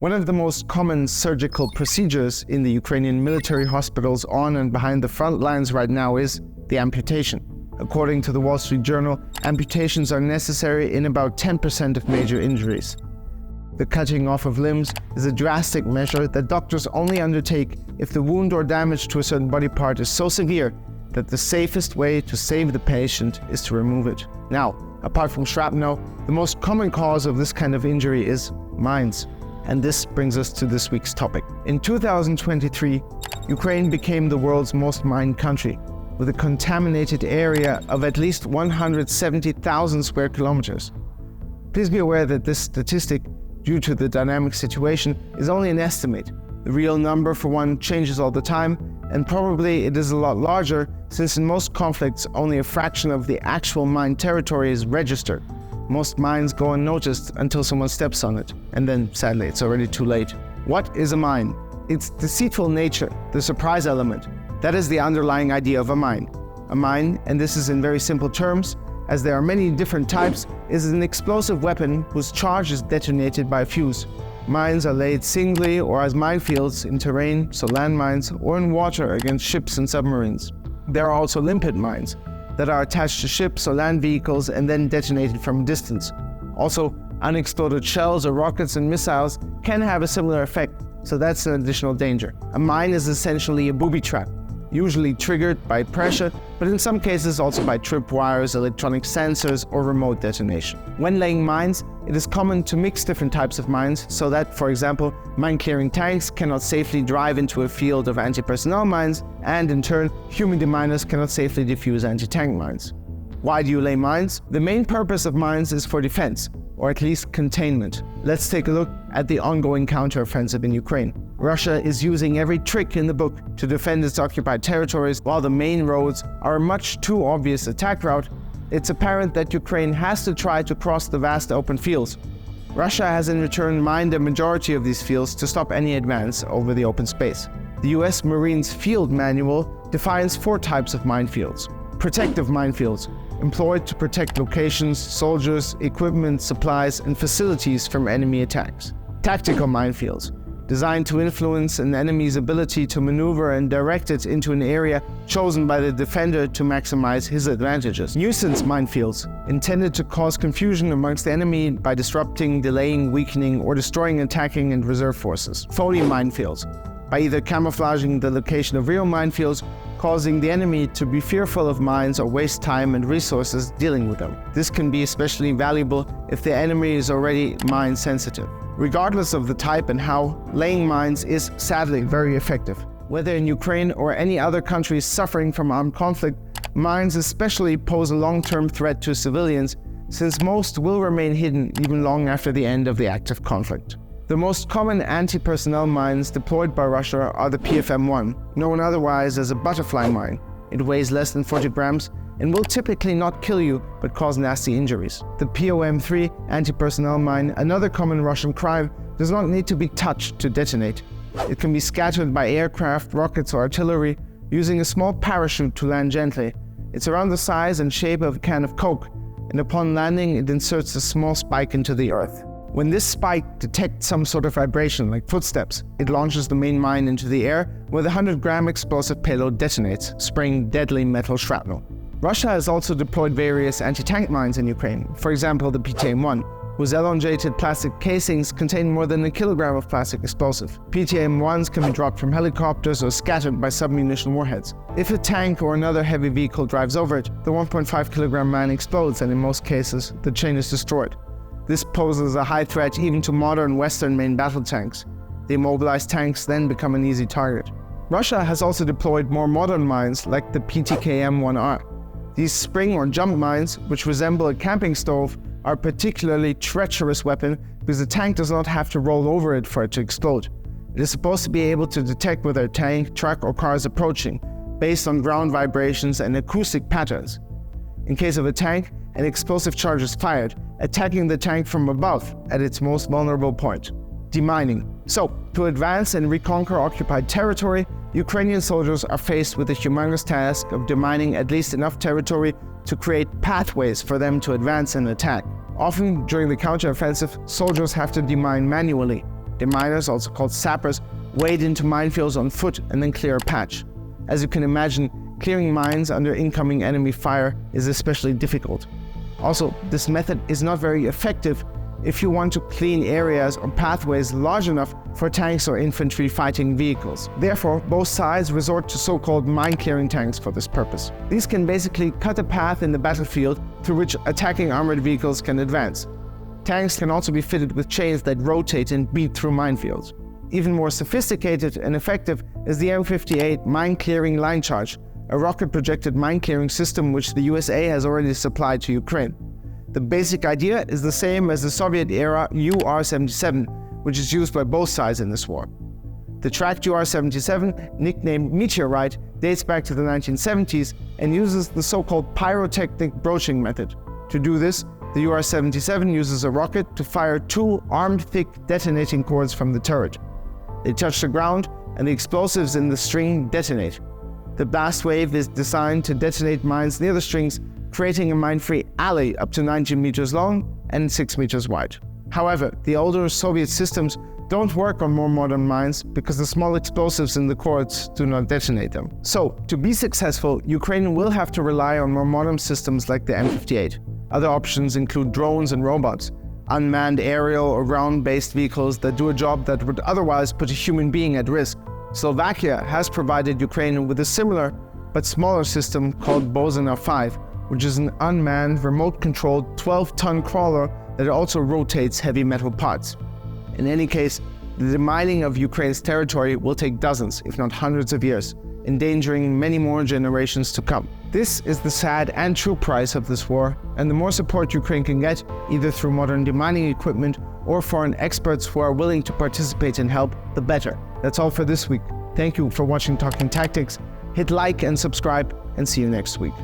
One of the most common surgical procedures in the Ukrainian military hospitals on and behind the front lines right now is the amputation. According to the Wall Street Journal, amputations are necessary in about 10% of major injuries. The cutting off of limbs is a drastic measure that doctors only undertake if the wound or damage to a certain body part is so severe that the safest way to save the patient is to remove it. Now, apart from shrapnel, the most common cause of this kind of injury is mines. And this brings us to this week's topic. In 2023, Ukraine became the world's most mined country, with a contaminated area of at least 170,000 square kilometers. Please be aware that this statistic, due to the dynamic situation, is only an estimate. The real number, for one, changes all the time, and probably it is a lot larger, since in most conflicts only a fraction of the actual mined territory is registered. Most mines go unnoticed until someone steps on it, and then, sadly, it's already too late. What is a mine? Its deceitful nature, the surprise element, that is the underlying idea of a mine. A mine, and this is in very simple terms, as there are many different types, is an explosive weapon whose charge is detonated by a fuse. Mines are laid singly or as minefields in terrain, so landmines, or in water against ships and submarines. There are also limpet mines that are attached to ships or land vehicles and then detonated from a distance. Also, unexploded shells or rockets and missiles can have a similar effect, so that's an additional danger. A mine is essentially a booby trap, usually triggered by pressure, but in some cases also by tripwires, electronic sensors, or remote detonation. When laying mines, it is common to mix different types of mines so that, for example, mine-clearing tanks cannot safely drive into a field of anti-personnel mines, and in turn, human deminers cannot safely defuse anti-tank mines. Why do you lay mines? The main purpose of mines is for defense, or at least containment. Let's take a look at the ongoing counteroffensive in Ukraine. Russia is using every trick in the book to defend its occupied territories. While the main roads are a much too obvious attack route, it's apparent that Ukraine has to try to cross the vast open fields. Russia has in return mined a majority of these fields to stop any advance over the open space. The US Marines Field Manual defines 4 types of minefields. Protective minefields, employed to protect locations, soldiers, equipment, supplies, and facilities from enemy attacks. Tactical minefields, designed to influence an enemy's ability to maneuver and direct it into an area chosen by the defender to maximize his advantages. Nuisance minefields, intended to cause confusion amongst the enemy by disrupting, delaying, weakening, or destroying attacking and reserve forces. Phony minefields, by either camouflaging the location of real minefields, causing the enemy to be fearful of mines or waste time and resources dealing with them. This can be especially valuable if the enemy is already mine sensitive. Regardless of the type and how, laying mines is sadly very effective. Whether in Ukraine or any other countries suffering from armed conflict, mines especially pose a long-term threat to civilians, since most will remain hidden even long after the end of the active conflict. The most common anti-personnel mines deployed by Russia are the PFM-1, known otherwise as a butterfly mine. It weighs less than 40 grams and will typically not kill you, but cause nasty injuries. The POM-3 anti-personnel mine, another common Russian crime, does not need to be touched to detonate. It can be scattered by aircraft, rockets, or artillery, using a small parachute to land gently. It's around the size and shape of a can of Coke, and upon landing it inserts a small spike into the earth. When this spike detects some sort of vibration, like footsteps, it launches the main mine into the air, where the 100-gram explosive payload detonates, spraying deadly metal shrapnel. Russia has also deployed various anti-tank mines in Ukraine, for example the PTM-1, whose elongated plastic casings contain more than 1 kilogram of plastic explosive. PTM-1s can be dropped from helicopters or scattered by submunition warheads. If a tank or another heavy vehicle drives over it, the 1.5 kilogram mine explodes, and in most cases, the chain is destroyed. This poses a high threat even to modern Western main battle tanks. The immobilized tanks then become an easy target. Russia has also deployed more modern mines like the PTKM-1R. These spring or jump mines, which resemble a camping stove, are a particularly treacherous weapon because the tank does not have to roll over it for it to explode. It is supposed to be able to detect whether a tank, truck, or car is approaching, based on ground vibrations and acoustic patterns. In case of a tank, an explosive charge is fired, attacking the tank from above at its most vulnerable point. Demining. So, to advance and reconquer occupied territory, Ukrainian soldiers are faced with the humongous task of demining at least enough territory to create pathways for them to advance and attack. Often, during the counteroffensive, soldiers have to demine manually. Deminers, also called sappers, wade into minefields on foot and then clear a patch. As you can imagine, clearing mines under incoming enemy fire is especially difficult. Also, this method is not very effective if you want to clean areas or pathways large enough for tanks or infantry fighting vehicles. Therefore, both sides resort to so-called mine-clearing tanks for this purpose. These can basically cut a path in the battlefield through which attacking armored vehicles can advance. Tanks can also be fitted with chains that rotate and beat through minefields. Even more sophisticated and effective is the M58 mine-clearing line charge, a rocket-projected mine-clearing system which the USA has already supplied to Ukraine. The basic idea is the same as the Soviet-era UR-77, which is used by both sides in this war. The tracked UR-77, nicknamed Meteorite, dates back to the 1970s and uses the so-called pyrotechnic broaching method. To do this, the UR-77 uses a rocket to fire two armed thick detonating cords from the turret. They touch the ground and the explosives in the string detonate. The blast wave is designed to detonate mines near the strings, creating a mine-free alley up to 90 meters long and 6 meters wide. However, the older Soviet systems don't work on more modern mines because the small explosives in the cords do not detonate them. So, to be successful, Ukraine will have to rely on more modern systems like the M58. Other options include drones and robots, unmanned aerial or ground-based vehicles that do a job that would otherwise put a human being at risk. Slovakia has provided Ukraine with a similar but smaller system called Bozena 5, which is an unmanned, remote-controlled 12-ton crawler that also rotates heavy metal parts. In any case, the demining of Ukraine's territory will take dozens, if not hundreds of years, endangering many more generations to come. This is the sad and true price of this war, and the more support Ukraine can get, either through modern demining equipment or foreign experts who are willing to participate and help, the better. That's all for this week. Thank you for watching Talking Tactics. Hit like and subscribe, and see you next week.